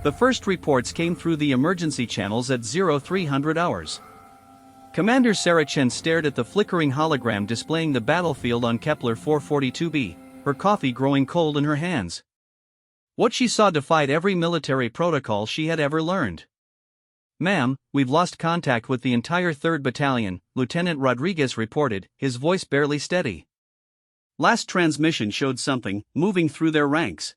The first reports came through the emergency channels at 0300 hours. Commander Sarah Chen stared at the flickering hologram displaying the battlefield on Kepler 442b, her coffee growing cold in her hands. What she saw defied every military protocol she had ever learned. "Ma'am, we've lost contact with the entire 3rd Battalion," Lieutenant Rodriguez reported, his voice barely steady. "Last transmission showed something moving through their ranks."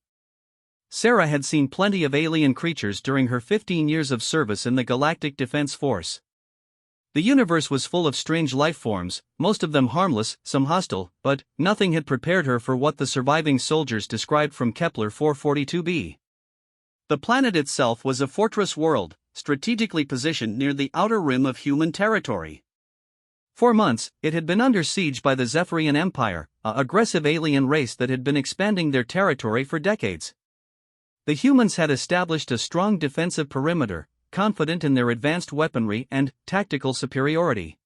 Sarah had seen plenty of alien creatures during her 15 years of service in the Galactic Defense Force. The universe was full of strange life forms, most of them harmless, some hostile, but nothing had prepared her for what the surviving soldiers described from Kepler 442b. The planet itself was a fortress world, strategically positioned near the outer rim of human territory. For months, it had been under siege by the Zephyrian Empire, an aggressive alien race that had been expanding their territory for decades. The humans had established a strong defensive perimeter, confident in their advanced weaponry and tactical superiority.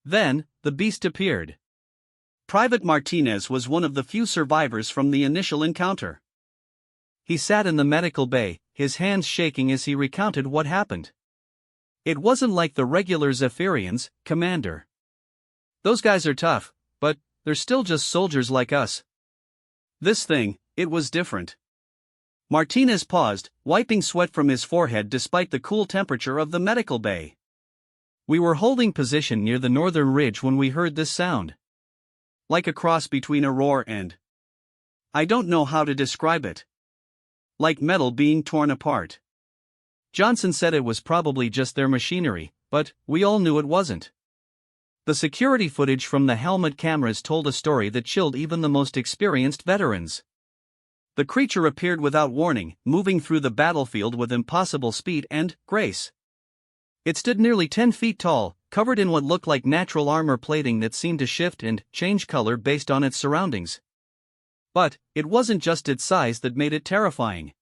Then, the beast appeared. Private Martinez was one of the few survivors from the initial encounter. He sat in the medical bay, his hands shaking as he recounted what happened. "It wasn't like the regular Zephyrians, Commander. Those guys are tough, but they're still just soldiers like us. This thing, it was different." Martinez paused, wiping sweat from his forehead despite the cool temperature of the medical bay. "We were holding position near the northern ridge when we heard this sound. Like a cross between a roar and... I don't know how to describe it. Like metal being torn apart." Johnson said it was probably just their machinery, but we all knew it wasn't. The security footage from the helmet cameras told a story that chilled even the most experienced veterans. The creature appeared without warning, moving through the battlefield with impossible speed and grace. It stood nearly 10 feet tall, covered in what looked like natural armor plating that seemed to shift and change color based on its surroundings. But it wasn't just its size that made it terrifying.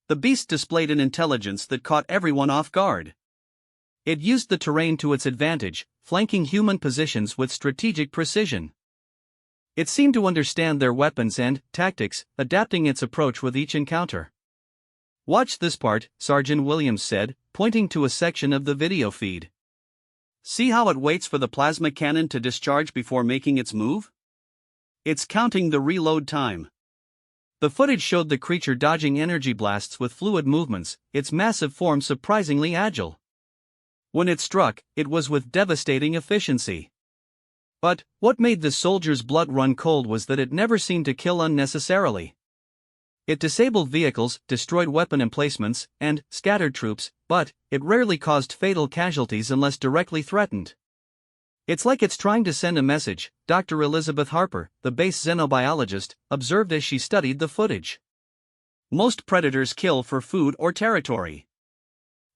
The beast displayed an intelligence that caught everyone off guard. It used the terrain to its advantage, flanking human positions with strategic precision. It seemed to understand their weapons and tactics, adapting its approach with each encounter. "Watch this part," Sergeant Williams said, pointing to a section of the video feed. "See how it waits for the plasma cannon to discharge before making its move? It's counting the reload time." The footage showed the creature dodging energy blasts with fluid movements, its massive form surprisingly agile. When it struck, it was with devastating efficiency. But what made the soldier's blood run cold was that it never seemed to kill unnecessarily. It disabled vehicles, destroyed weapon emplacements, and scattered troops, but it rarely caused fatal casualties unless directly threatened. "It's like it's trying to send a message," Dr. Elizabeth Harper, the base xenobiologist, observed as she studied the footage. "Most predators kill for food or territory.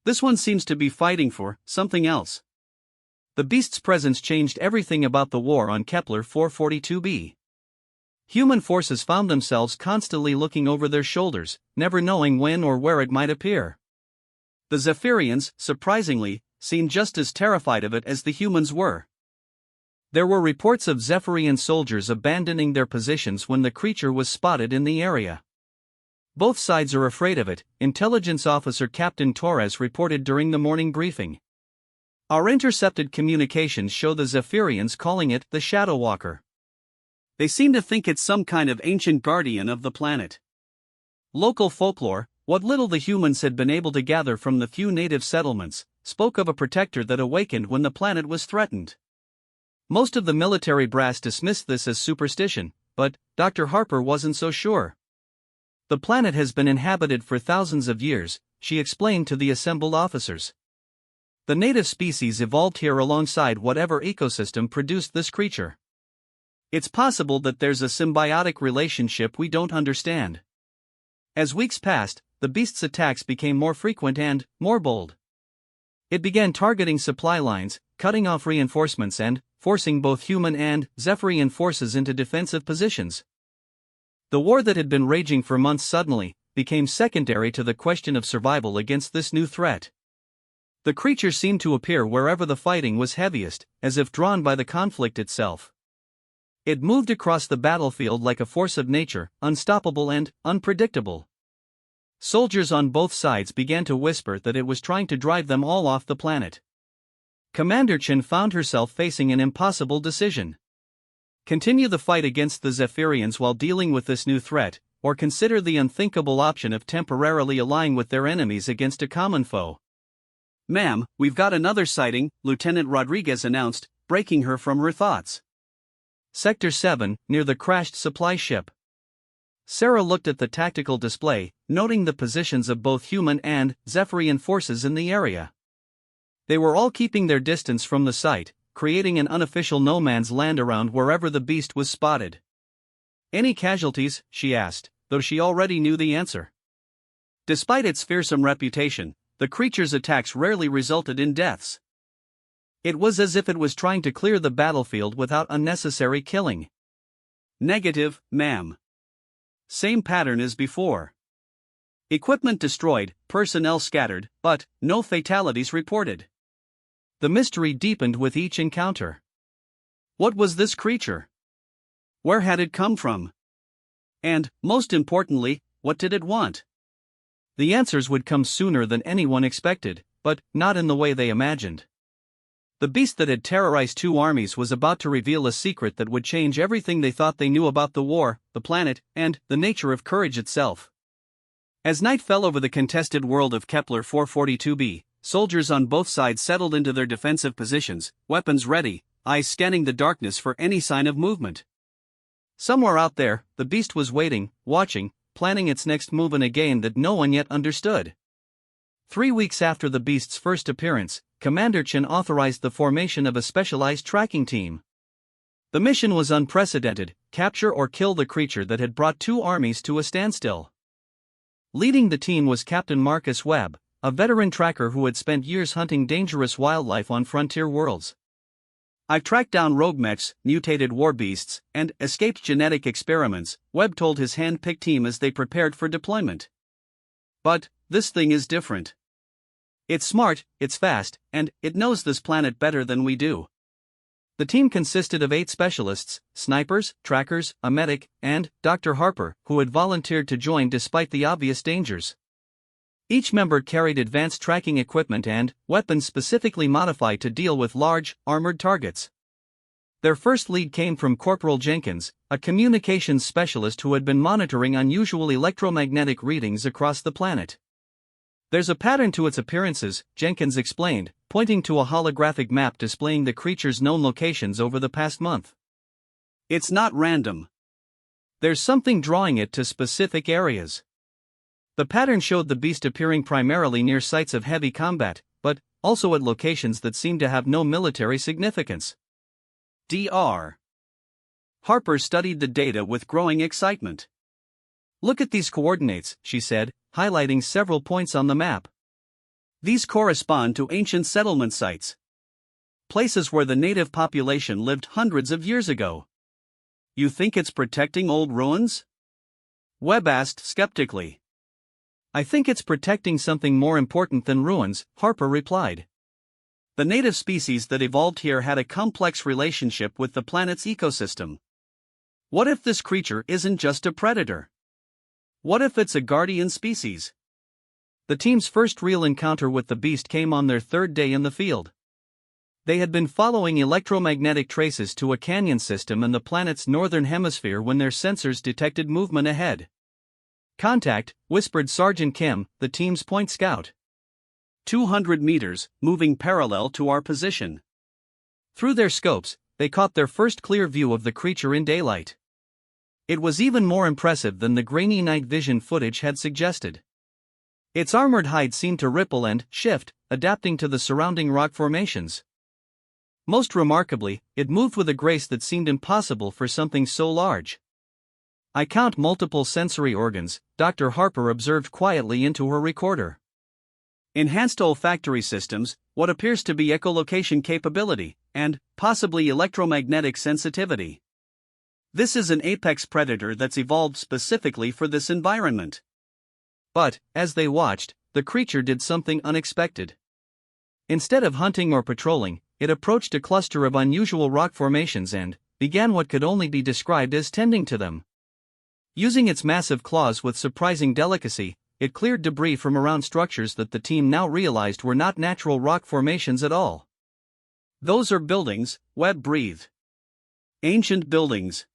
This one seems to be fighting for something else." The beast's presence changed everything about the war on Kepler 442b. Human forces found themselves constantly looking over their shoulders, never knowing when or where it might appear. The Zephyrians, surprisingly, seemed just as terrified of it as the humans were. There were reports of Zephyrian soldiers abandoning their positions when the creature was spotted in the area. "Both sides are afraid of it," Intelligence Officer Captain Torres reported during the morning briefing. "Our intercepted communications show the Zephyrians calling it the Shadow Walker. They seem to think it's some kind of ancient guardian of the planet." Local folklore, what little the humans had been able to gather from the few native settlements, spoke of a protector that awakened when the planet was threatened. Most of the military brass dismissed this as superstition, but Dr. Harper wasn't so sure. "The planet has been inhabited for thousands of years," she explained to the assembled officers. "The native species evolved here alongside whatever ecosystem produced this creature. It's possible that there's a symbiotic relationship we don't understand." As weeks passed, the beast's attacks became more frequent and more bold. It began targeting supply lines, cutting off reinforcements and forcing both human and Zephyrian forces into defensive positions. The war that had been raging for months suddenly became secondary to the question of survival against this new threat. The creature seemed to appear wherever the fighting was heaviest, as if drawn by the conflict itself. It moved across the battlefield like a force of nature, unstoppable and unpredictable. Soldiers on both sides began to whisper that it was trying to drive them all off the planet. Commander Chen found herself facing an impossible decision. Continue the fight against the Zephyrians while dealing with this new threat, or consider the unthinkable option of temporarily allying with their enemies against a common foe. "Ma'am, we've got another sighting," Lieutenant Rodriguez announced, breaking her from her thoughts. Sector 7, near the crashed supply ship. Sarah looked at the tactical display, noting the positions of both human and Zephyrian forces in the area. They were all keeping their distance from the site, creating an unofficial no man's land around wherever the beast was spotted. "Any casualties?" she asked, though she already knew the answer. Despite its fearsome reputation, the creature's attacks rarely resulted in deaths. It was as if it was trying to clear the battlefield without unnecessary killing. "Negative, ma'am. Same pattern as before. Equipment destroyed, personnel scattered, but no fatalities reported." The mystery deepened with each encounter. What was this creature? Where had it come from? And, most importantly, what did it want? The answers would come sooner than anyone expected, but not in the way they imagined. The beast that had terrorized two armies was about to reveal a secret that would change everything they thought they knew about the war, the planet, and the nature of courage itself. As night fell over the contested world of Kepler 442b, soldiers on both sides settled into their defensive positions, weapons ready, eyes scanning the darkness for any sign of movement. Somewhere out there, the beast was waiting, watching, planning its next move in a game that no one yet understood. 3 weeks after the beast's first appearance, Commander Chen authorized the formation of a specialized tracking team. The mission was unprecedented: capture or kill the creature that had brought two armies to a standstill. Leading the team was Captain Marcus Webb, a veteran tracker who had spent years hunting dangerous wildlife on frontier worlds. "I've tracked down rogue mechs, mutated war beasts, and escaped genetic experiments," Webb told his hand-picked team as they prepared for deployment. "But this thing is different. It's smart, it's fast, and it knows this planet better than we do." The team consisted of 8 specialists: snipers, trackers, a medic, and Dr. Harper, who had volunteered to join despite the obvious dangers. Each member carried advanced tracking equipment and weapons specifically modified to deal with large, armored targets. Their first lead came from Corporal Jenkins, a communications specialist who had been monitoring unusual electromagnetic readings across the planet. "There's a pattern to its appearances," Jenkins explained, pointing to a holographic map displaying the creature's known locations over the past month. "It's not random. There's something drawing it to specific areas." The pattern showed the beast appearing primarily near sites of heavy combat, but also at locations that seemed to have no military significance. Dr. Harper studied the data with growing excitement. "Look at these coordinates," she said, highlighting several points on the map. "These correspond to ancient settlement sites. Places where the native population lived hundreds of years ago." "You think it's protecting old ruins?" Webb asked skeptically. "I think it's protecting something more important than ruins," Harper replied. "The native species that evolved here had a complex relationship with the planet's ecosystem. What if this creature isn't just a predator? What if it's a guardian species?" The team's first real encounter with the beast came on their 3rd day in the field. They had been following electromagnetic traces to a canyon system in the planet's northern hemisphere when their sensors detected movement ahead. "Contact," whispered Sergeant Kim, the team's point scout. 200 meters, moving parallel to our position." Through their scopes, they caught their first clear view of the creature in daylight. It was even more impressive than the grainy night vision footage had suggested. Its armored hide seemed to ripple and shift, adapting to the surrounding rock formations. Most remarkably, it moved with a grace that seemed impossible for something so large. "I count multiple sensory organs," Dr. Harper observed quietly into her recorder. "Enhanced olfactory systems, what appears to be echolocation capability, and possibly electromagnetic sensitivity. This is an apex predator that's evolved specifically for this environment." But, as they watched, the creature did something unexpected. Instead of hunting or patrolling, it approached a cluster of unusual rock formations and began what could only be described as tending to them. Using its massive claws with surprising delicacy, it cleared debris from around structures that the team now realized were not natural rock formations at all. "Those are buildings," Webb breathed. "Ancient buildings."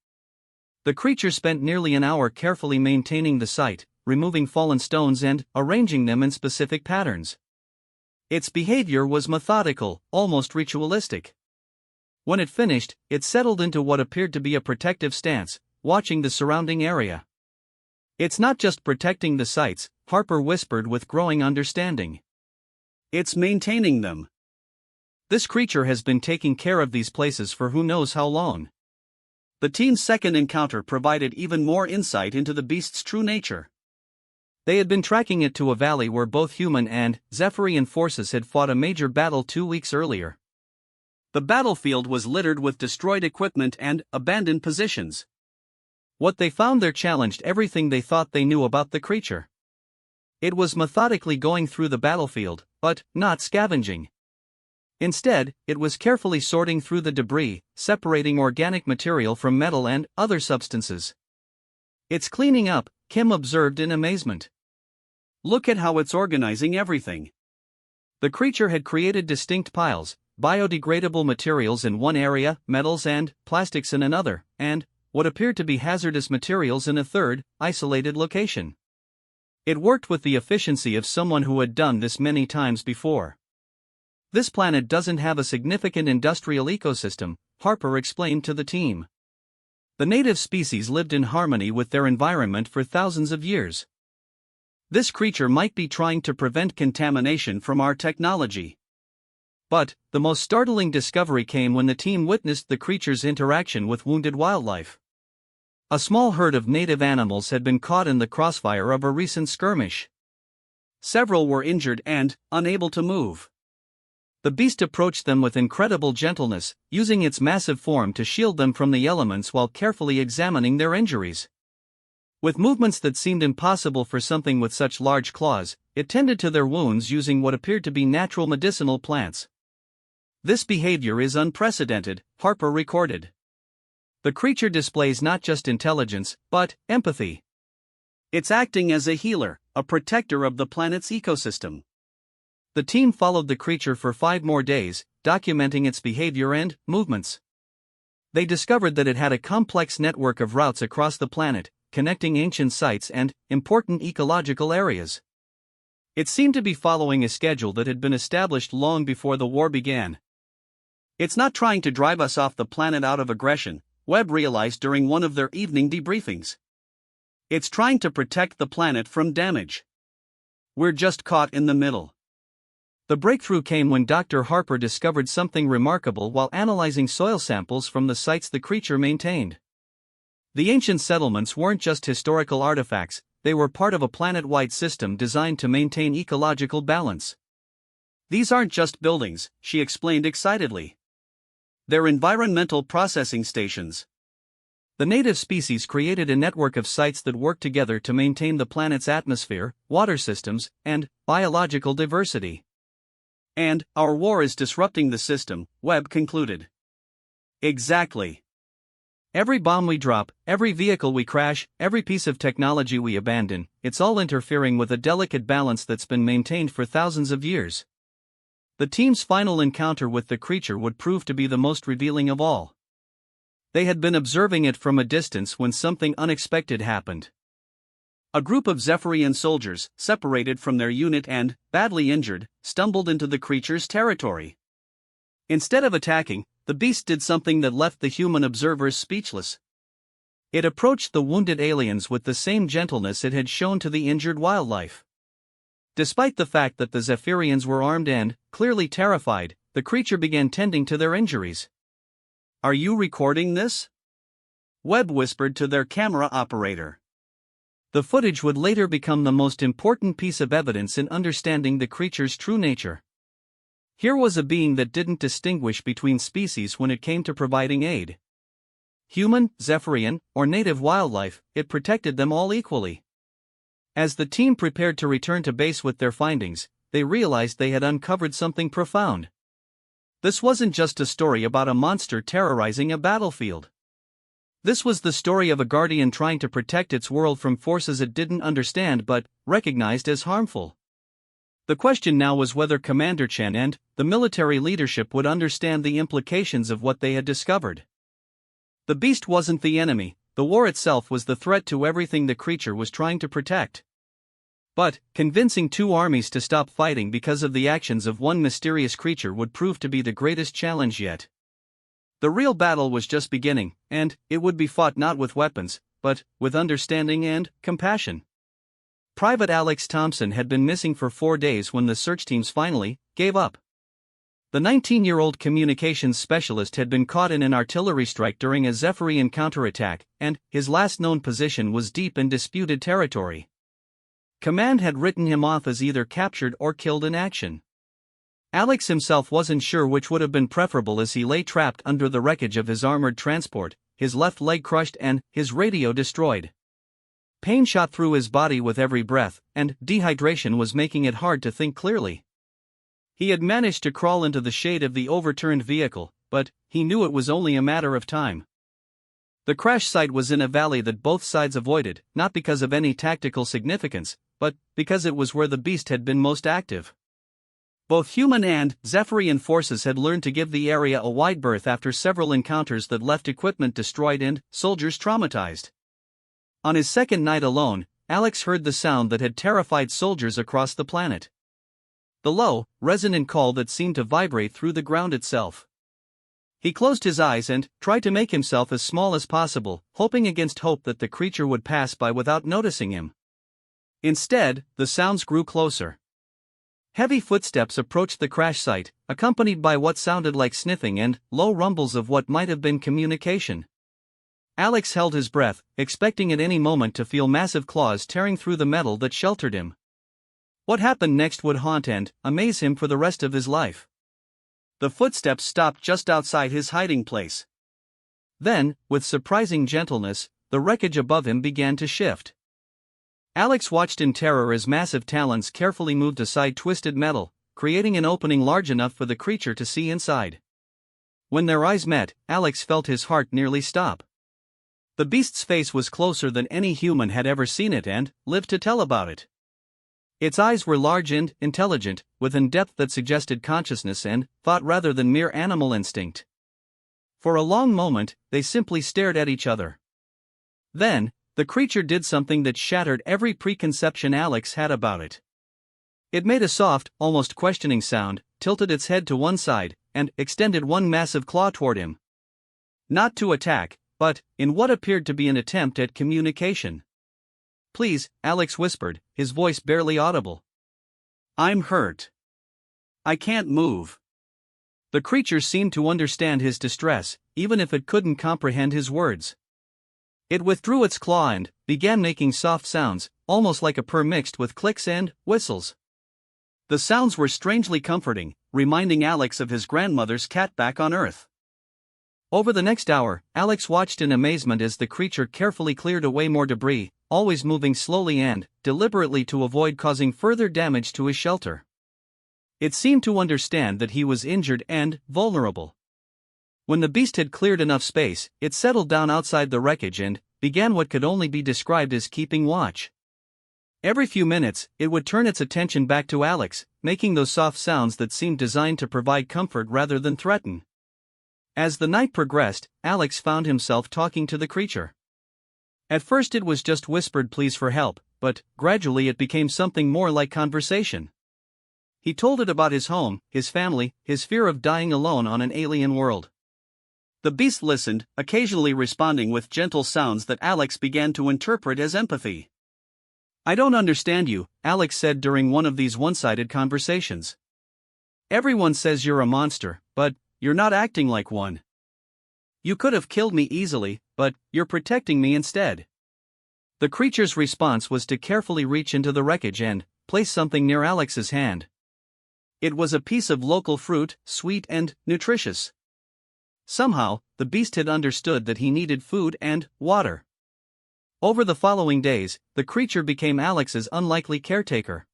The creature spent nearly an hour carefully maintaining the site, removing fallen stones and arranging them in specific patterns. Its behavior was methodical, almost ritualistic. When it finished, it settled into what appeared to be a protective stance, watching the surrounding area. "It's not just protecting the sites," Harper whispered with growing understanding. "It's maintaining them." This creature has been taking care of these places for who knows how long. The team's second encounter provided even more insight into the beast's true nature. They had been tracking it to a valley where both human and Zephyrian forces had fought a major battle 2 weeks earlier. The battlefield was littered with destroyed equipment and abandoned positions. What they found there challenged everything they thought they knew about the creature. It was methodically going through the battlefield, but not scavenging. Instead, it was carefully sorting through the debris, separating organic material from metal and other substances. "It's cleaning up," Kim observed in amazement. "Look at how it's organizing everything." The creature had created distinct piles, biodegradable materials in one area, metals and plastics in another, and what appeared to be hazardous materials in a third, isolated location. It worked with the efficiency of someone who had done this many times before. "This planet doesn't have a significant industrial ecosystem," Harper explained to the team. "The native species lived in harmony with their environment for thousands of years. This creature might be trying to prevent contamination from our technology." But the most startling discovery came when the team witnessed the creature's interaction with wounded wildlife. A small herd of native animals had been caught in the crossfire of a recent skirmish. Several were injured and unable to move. The beast approached them with incredible gentleness, using its massive form to shield them from the elements while carefully examining their injuries. With movements that seemed impossible for something with such large claws, it tended to their wounds using what appeared to be natural medicinal plants. "This behavior is unprecedented," Harper recorded. "The creature displays not just intelligence, but empathy. It's acting as a healer, a protector of the planet's ecosystem." The team followed the creature for 5 more days, documenting its behavior and movements. They discovered that it had a complex network of routes across the planet, connecting ancient sites and important ecological areas. It seemed to be following a schedule that had been established long before the war began. "It's not trying to drive us off the planet out of aggression," Webb realized during one of their evening debriefings. "It's trying to protect the planet from damage. We're just caught in the middle." The breakthrough came when Dr. Harper discovered something remarkable while analyzing soil samples from the sites the creature maintained. The ancient settlements weren't just historical artifacts, they were part of a planet-wide system designed to maintain ecological balance. "These aren't just buildings," she explained excitedly. "They're environmental processing stations." The native species created a network of sites that work together to maintain the planet's atmosphere, water systems, and biological diversity. "And our war is disrupting the system," Webb concluded. "Exactly. Every bomb we drop, every vehicle we crash, every piece of technology we abandon, it's all interfering with a delicate balance that's been maintained for thousands of years." The team's final encounter with the creature would prove to be the most revealing of all. They had been observing it from a distance when something unexpected happened. A group of Zephyrian soldiers, separated from their unit and badly injured, stumbled into the creature's territory. Instead of attacking, the beast did something that left the human observers speechless. It approached the wounded aliens with the same gentleness it had shown to the injured wildlife. Despite the fact that the Zephyrians were armed and clearly terrified, the creature began tending to their injuries. "Are you recording this?" Webb whispered to their camera operator. The footage would later become the most important piece of evidence in understanding the creature's true nature. Here was a being that didn't distinguish between species when it came to providing aid. Human, Zephyrian, or native wildlife, it protected them all equally. As the team prepared to return to base with their findings, they realized they had uncovered something profound. This wasn't just a story about a monster terrorizing a battlefield. This was the story of a guardian trying to protect its world from forces it didn't understand but recognized as harmful. The question now was whether Commander Chen and the military leadership would understand the implications of what they had discovered. The beast wasn't the enemy, the war itself was the threat to everything the creature was trying to protect. But, convincing two armies to stop fighting because of the actions of one mysterious creature would prove to be the greatest challenge yet. The real battle was just beginning, and it would be fought not with weapons, but with understanding and compassion. Private Alex Thompson had been missing for 4 days when the search teams finally gave up. The 19-year-old communications specialist had been caught in an artillery strike during a Zephyrian counterattack, and his last known position was deep in disputed territory. Command had written him off as either captured or killed in action. Alex himself wasn't sure which would have been preferable as he lay trapped under the wreckage of his armored transport, his left leg crushed and his radio destroyed. Pain shot through his body with every breath, and dehydration was making it hard to think clearly. He had managed to crawl into the shade of the overturned vehicle, but he knew it was only a matter of time. The crash site was in a valley that both sides avoided, not because of any tactical significance, but because it was where the beast had been most active. Both human and Zephyrian forces had learned to give the area a wide berth after several encounters that left equipment destroyed and soldiers traumatized. On his second night alone, Alex heard the sound that had terrified soldiers across the planet. The low, resonant call that seemed to vibrate through the ground itself. He closed his eyes and tried to make himself as small as possible, hoping against hope that the creature would pass by without noticing him. Instead, the sounds grew closer. Heavy footsteps approached the crash site, accompanied by what sounded like sniffing and low rumbles of what might have been communication. Alex held his breath, expecting at any moment to feel massive claws tearing through the metal that sheltered him. What happened next would haunt and amaze him for the rest of his life. The footsteps stopped just outside his hiding place. Then, with surprising gentleness, the wreckage above him began to shift. Alex watched in terror as massive talons carefully moved aside twisted metal, creating an opening large enough for the creature to see inside. When their eyes met, Alex felt his heart nearly stop. The beast's face was closer than any human had ever seen it and lived to tell about it. Its eyes were large and intelligent, with an depth that suggested consciousness and thought rather than mere animal instinct. For a long moment, they simply stared at each other. Then, the creature did something that shattered every preconception Alex had about it. It made a soft, almost questioning sound, tilted its head to one side, and extended one massive claw toward him. Not to attack, but in what appeared to be an attempt at communication. "Please," Alex whispered, his voice barely audible. "I'm hurt. I can't move." The creature seemed to understand his distress, even if it couldn't comprehend his words. It withdrew its claw and began making soft sounds, almost like a purr mixed with clicks and whistles. The sounds were strangely comforting, reminding Alex of his grandmother's cat back on Earth. Over the next hour, Alex watched in amazement as the creature carefully cleared away more debris, always moving slowly and deliberately to avoid causing further damage to his shelter. It seemed to understand that he was injured and vulnerable. When the beast had cleared enough space, it settled down outside the wreckage and began what could only be described as keeping watch. Every few minutes, it would turn its attention back to Alex, making those soft sounds that seemed designed to provide comfort rather than threaten. As the night progressed, Alex found himself talking to the creature. At first it was just whispered pleas for help, but gradually it became something more like conversation. He told it about his home, his family, his fear of dying alone on an alien world. The beast listened, occasionally responding with gentle sounds that Alex began to interpret as empathy. "I don't understand you," Alex said during one of these one-sided conversations. "Everyone says you're a monster, but you're not acting like one. You could have killed me easily, but you're protecting me instead." The creature's response was to carefully reach into the wreckage and place something near Alex's hand. It was a piece of local fruit, sweet and nutritious. Somehow, the beast had understood that he needed food and water. Over the following days, the creature became Alex's unlikely caretaker.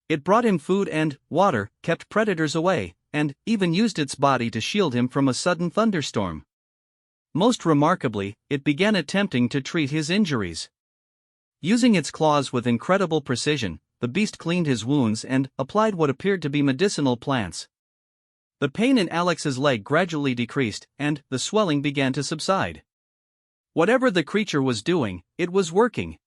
It brought him food and water, kept predators away, and even used its body to shield him from a sudden thunderstorm. Most remarkably, it began attempting to treat his injuries. Using its claws with incredible precision, the beast cleaned his wounds and applied what appeared to be medicinal plants. The pain in Alex's leg gradually decreased, and the swelling began to subside. Whatever the creature was doing, it was working.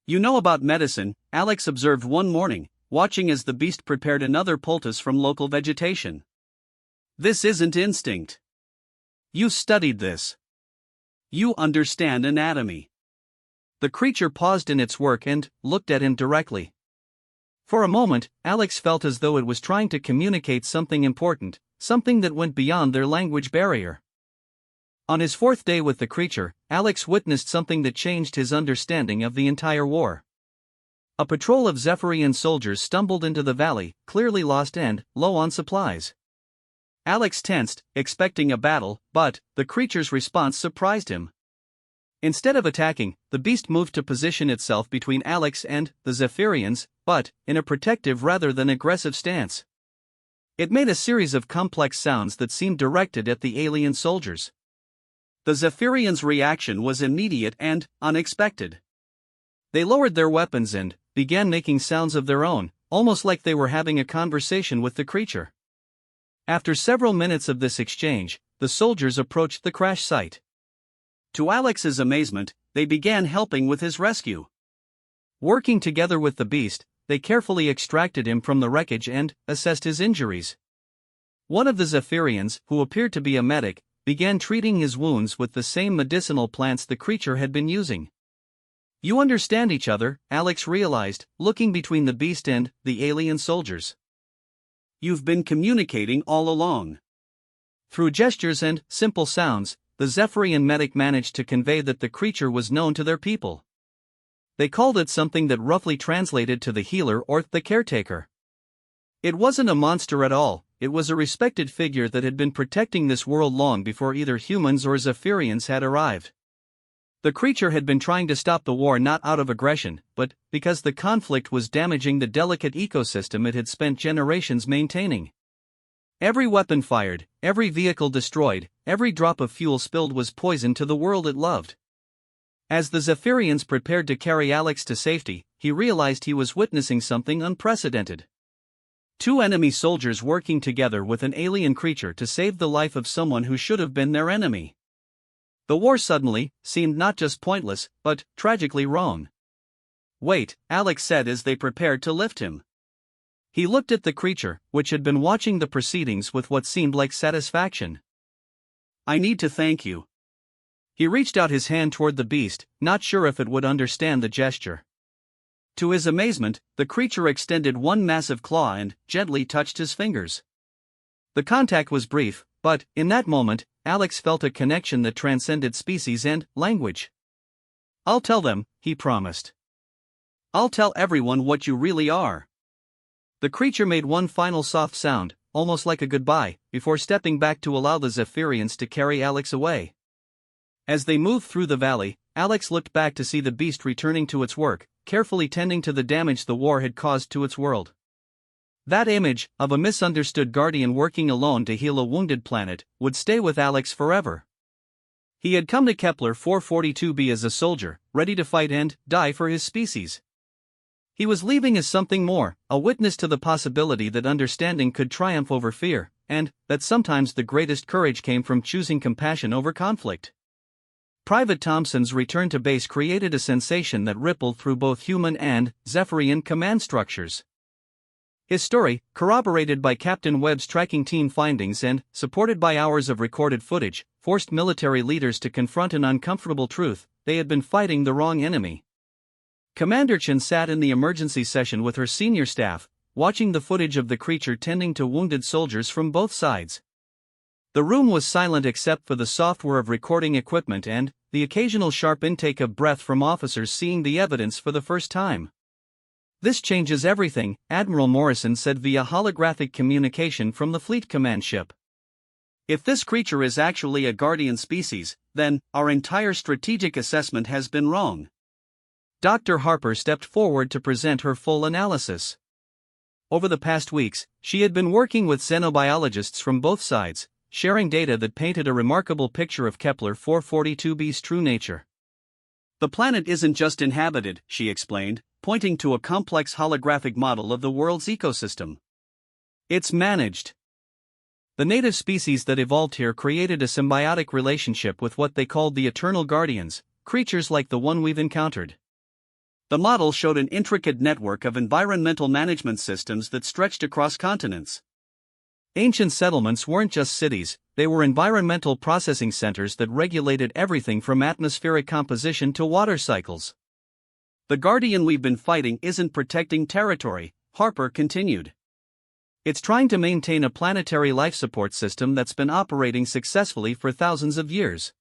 "You know about medicine," Alex observed one morning, watching as the beast prepared another poultice from local vegetation. "This isn't instinct. You studied this. You understand anatomy." The creature paused in its work and looked at him directly. For a moment, Alex felt as though it was trying to communicate something important, something that went beyond their language barrier. On his fourth day with the creature, Alex witnessed something that changed his understanding of the entire war. A patrol of Zephyrian soldiers stumbled into the valley, clearly lost and low on supplies. Alex tensed, expecting a battle, but the creature's response surprised him. Instead of attacking, the beast moved to position itself between Alex and the Zephyrians, but in a protective rather than aggressive stance. It made a series of complex sounds that seemed directed at the alien soldiers. The Zephyrians' reaction was immediate and unexpected. They lowered their weapons and began making sounds of their own, almost like they were having a conversation with the creature. After several minutes of this exchange, the soldiers approached the crash site. To Alex's amazement, they began helping with his rescue. Working together with the beast, they carefully extracted him from the wreckage and assessed his injuries. One of the Zephyrians, who appeared to be a medic, began treating his wounds with the same medicinal plants the creature had been using. "You understand each other," Alex realized, looking between the beast and the alien soldiers. "You've been communicating all along." Through gestures and simple sounds, the Zephyrian medic managed to convey that the creature was known to their people. They called it something that roughly translated to the healer or the caretaker. It wasn't a monster at all, it was a respected figure that had been protecting this world long before either humans or Zephyrians had arrived. The creature had been trying to stop the war not out of aggression, but because the conflict was damaging the delicate ecosystem it had spent generations maintaining. Every weapon fired, every vehicle destroyed, every drop of fuel spilled was poison to the world it loved. As the Zephyrians prepared to carry Alex to safety, he realized he was witnessing something unprecedented. Two enemy soldiers working together with an alien creature to save the life of someone who should have been their enemy. The war suddenly seemed not just pointless, but tragically wrong. "Wait," Alex said as they prepared to lift him. He looked at the creature, which had been watching the proceedings with what seemed like satisfaction. "I need to thank you." He reached out his hand toward the beast, not sure if it would understand the gesture. To his amazement, the creature extended one massive claw and gently touched his fingers. The contact was brief, but in that moment, Alex felt a connection that transcended species and language. "I'll tell them," he promised. "I'll tell everyone what you really are." The creature made one final soft sound, almost like a goodbye, before stepping back to allow the Zephyrians to carry Alex away. As they moved through the valley, Alex looked back to see the beast returning to its work, carefully tending to the damage the war had caused to its world. That image, of a misunderstood guardian working alone to heal a wounded planet, would stay with Alex forever. He had come to Kepler 442b as a soldier, ready to fight and die for his species. He was leaving as something more, a witness to the possibility that understanding could triumph over fear, and that sometimes the greatest courage came from choosing compassion over conflict. Private Thompson's return to base created a sensation that rippled through both human and Zephyrian command structures. His story, corroborated by Captain Webb's tracking team findings and supported by hours of recorded footage, forced military leaders to confront an uncomfortable truth: they had been fighting the wrong enemy. Commander Chen sat in the emergency session with her senior staff, watching the footage of the creature tending to wounded soldiers from both sides. The room was silent except for the soft whir of recording equipment and the occasional sharp intake of breath from officers seeing the evidence for the first time. "This changes everything," Admiral Morrison said via holographic communication from the fleet command ship. "If this creature is actually a guardian species, then our entire strategic assessment has been wrong." Dr. Harper stepped forward to present her full analysis. Over the past weeks, she had been working with xenobiologists from both sides, sharing data that painted a remarkable picture of Kepler 442b's true nature. The planet isn't just inhabited, she explained, pointing to a complex holographic model of the world's ecosystem. It's managed. The native species that evolved here created a symbiotic relationship with what they called the Eternal Guardians, creatures like the one we've encountered. The model showed an intricate network of environmental management systems that stretched across continents. Ancient settlements weren't just cities, they were environmental processing centers that regulated everything from atmospheric composition to water cycles. The Guardian we've been fighting isn't protecting territory, Harper continued. It's trying to maintain a planetary life support system that's been operating successfully for thousands of years.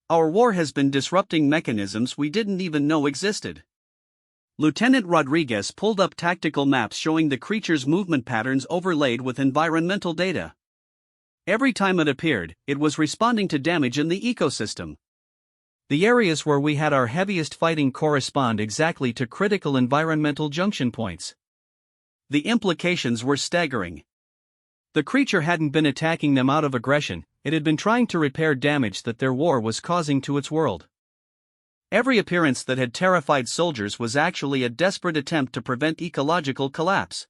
Our war has been disrupting mechanisms we didn't even know existed. Lieutenant Rodriguez pulled up tactical maps showing the creature's movement patterns overlaid with environmental data. Every time it appeared, it was responding to damage in the ecosystem. The areas where we had our heaviest fighting correspond exactly to critical environmental junction points. The implications were staggering. The creature hadn't been attacking them out of aggression, it had been trying to repair damage that their war was causing to its world. Every appearance that had terrified soldiers was actually a desperate attempt to prevent ecological collapse.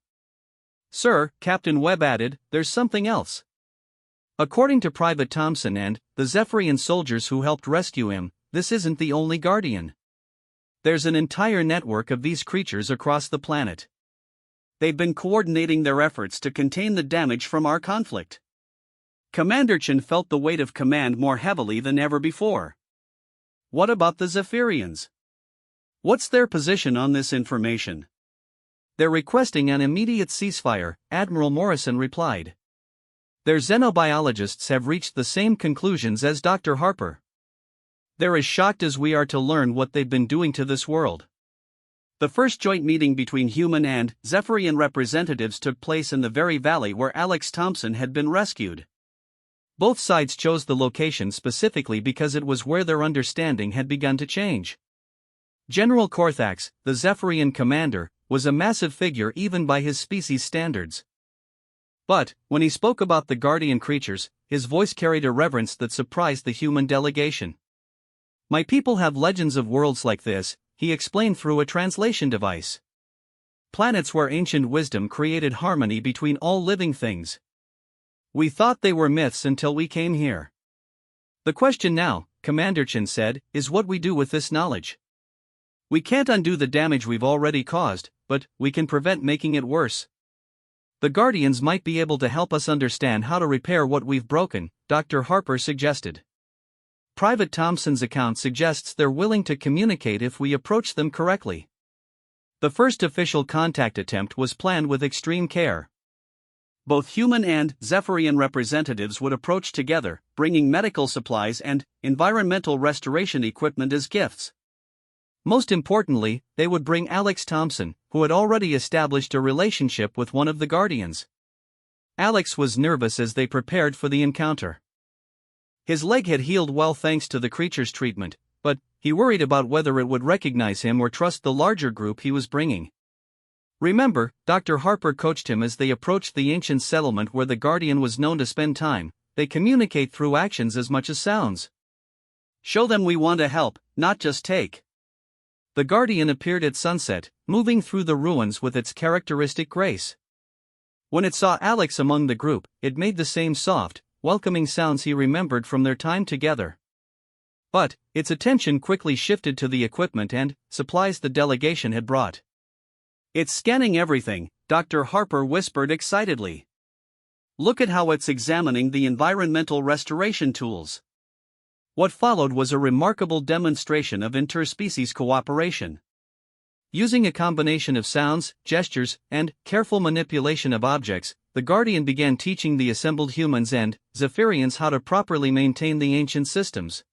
Sir, Captain Webb added, there's something else. According to Private Thompson and the Zephyrian soldiers who helped rescue him, this isn't the only Guardian. There's an entire network of these creatures across the planet. They've been coordinating their efforts to contain the damage from our conflict. Commander Chen felt the weight of command more heavily than ever before. What about the Zephyrians? What's their position on this information? They're requesting an immediate ceasefire, Admiral Morrison replied. Their xenobiologists have reached the same conclusions as Dr. Harper. They're as shocked as we are to learn what they've been doing to this world. The first joint meeting between human and Zephyrian representatives took place in the very valley where Alex Thompson had been rescued. Both sides chose the location specifically because it was where their understanding had begun to change. General Korthax, the Zephyrian commander, was a massive figure even by his species standards. But, when he spoke about the Guardian creatures, his voice carried a reverence that surprised the human delegation. My people have legends of worlds like this, he explained through a translation device. Planets where ancient wisdom created harmony between all living things. We thought they were myths until we came here. The question now, Commander Chen said, is what we do with this knowledge. We can't undo the damage we've already caused, but we can prevent making it worse. The Guardians might be able to help us understand how to repair what we've broken, Dr. Harper suggested. Private Thompson's account suggests they're willing to communicate if we approach them correctly. The first official contact attempt was planned with extreme care. Both human and Zephyrian representatives would approach together, bringing medical supplies and environmental restoration equipment as gifts. Most importantly, they would bring Alex Thompson, who had already established a relationship with one of the Guardians. Alex was nervous as they prepared for the encounter. His leg had healed well thanks to the creature's treatment, but he worried about whether it would recognize him or trust the larger group he was bringing. Remember, Dr. Harper coached him as they approached the ancient settlement where the Guardian was known to spend time. They communicate through actions as much as sounds. Show them we want to help, not just take. The Guardian appeared at sunset, moving through the ruins with its characteristic grace. When it saw Alex among the group, it made the same soft, welcoming sounds he remembered from their time together. But its attention quickly shifted to the equipment and supplies the delegation had brought. It's scanning everything, Dr. Harper whispered excitedly. Look at how it's examining the environmental restoration tools. What followed was a remarkable demonstration of interspecies cooperation. Using a combination of sounds, gestures, and careful manipulation of objects, the Guardian began teaching the assembled humans and Zephyrians how to properly maintain the ancient systems.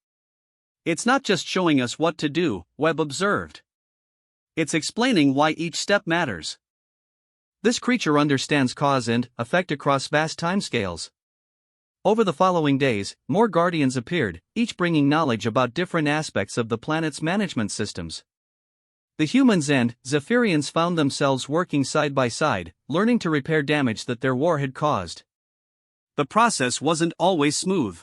It's not just showing us what to do, Webb observed. It's explaining why each step matters. This creature understands cause and effect across vast timescales. Over the following days, more Guardians appeared, each bringing knowledge about different aspects of the planet's management systems. The humans and Zephyrians found themselves working side by side, learning to repair damage that their war had caused. The process wasn't always smooth.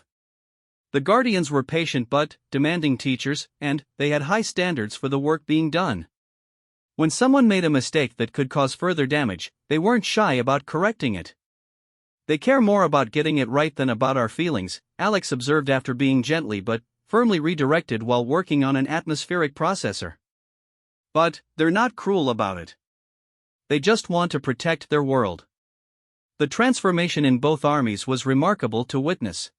The Guardians were patient but demanding teachers, and they had high standards for the work being done. When someone made a mistake that could cause further damage, they weren't shy about correcting it. They care more about getting it right than about our feelings, Alex observed after being gently but firmly redirected while working on an atmospheric processor. But they're not cruel about it. They just want to protect their world. The transformation in both armies was remarkable to witness.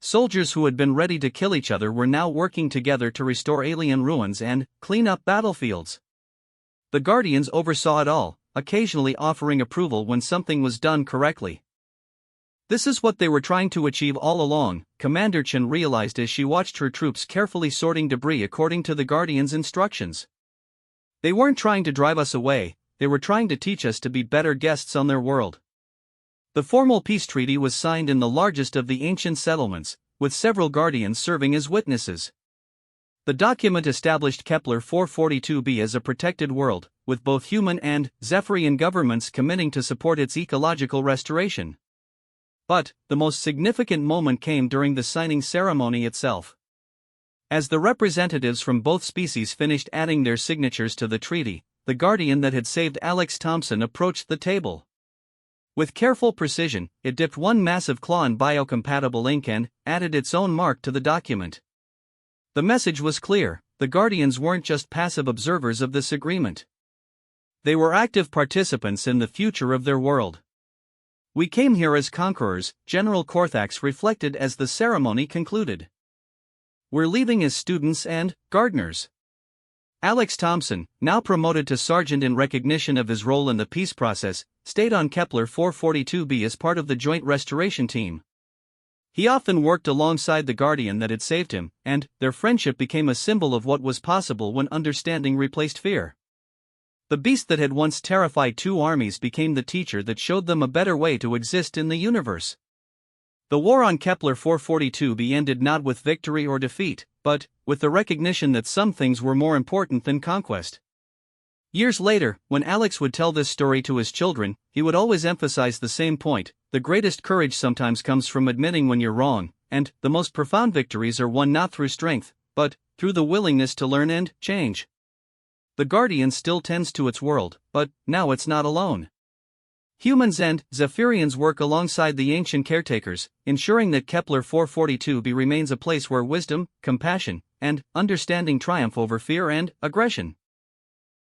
Soldiers who had been ready to kill each other were now working together to restore alien ruins and clean up battlefields. The Guardians oversaw it all, occasionally offering approval when something was done correctly. This is what they were trying to achieve all along, Commander Chen realized as she watched her troops carefully sorting debris according to the Guardians' instructions. They weren't trying to drive us away, they were trying to teach us to be better guests on their world. The formal peace treaty was signed in the largest of the ancient settlements, with several Guardians serving as witnesses. The document established Kepler 442b as a protected world, with both human and Zephyrian governments committing to support its ecological restoration. But the most significant moment came during the signing ceremony itself. As the representatives from both species finished adding their signatures to the treaty, the Guardian that had saved Alex Thompson approached the table. With careful precision, it dipped one massive claw in biocompatible ink and added its own mark to the document. The message was clear: the Guardians weren't just passive observers of this agreement. They were active participants in the future of their world. "We came here as conquerors," General Korthax reflected as the ceremony concluded. "We're leaving as students and gardeners." Alex Thompson, now promoted to sergeant in recognition of his role in the peace process, stayed on Kepler 442b as part of the joint restoration team. He often worked alongside the Guardian that had saved him, and their friendship became a symbol of what was possible when understanding replaced fear. The beast that had once terrified two armies became the teacher that showed them a better way to exist in the universe. The war on Kepler 442b ended not with victory or defeat, but with the recognition that some things were more important than conquest. Years later, when Alex would tell this story to his children, he would always emphasize the same point: the greatest courage sometimes comes from admitting when you're wrong, and the most profound victories are won not through strength, but through the willingness to learn and change. The Guardian still tends to its world, but now it's not alone. Humans and Zephyrians work alongside the ancient caretakers, ensuring that Kepler 442b remains a place where wisdom, compassion, and understanding triumph over fear and aggression.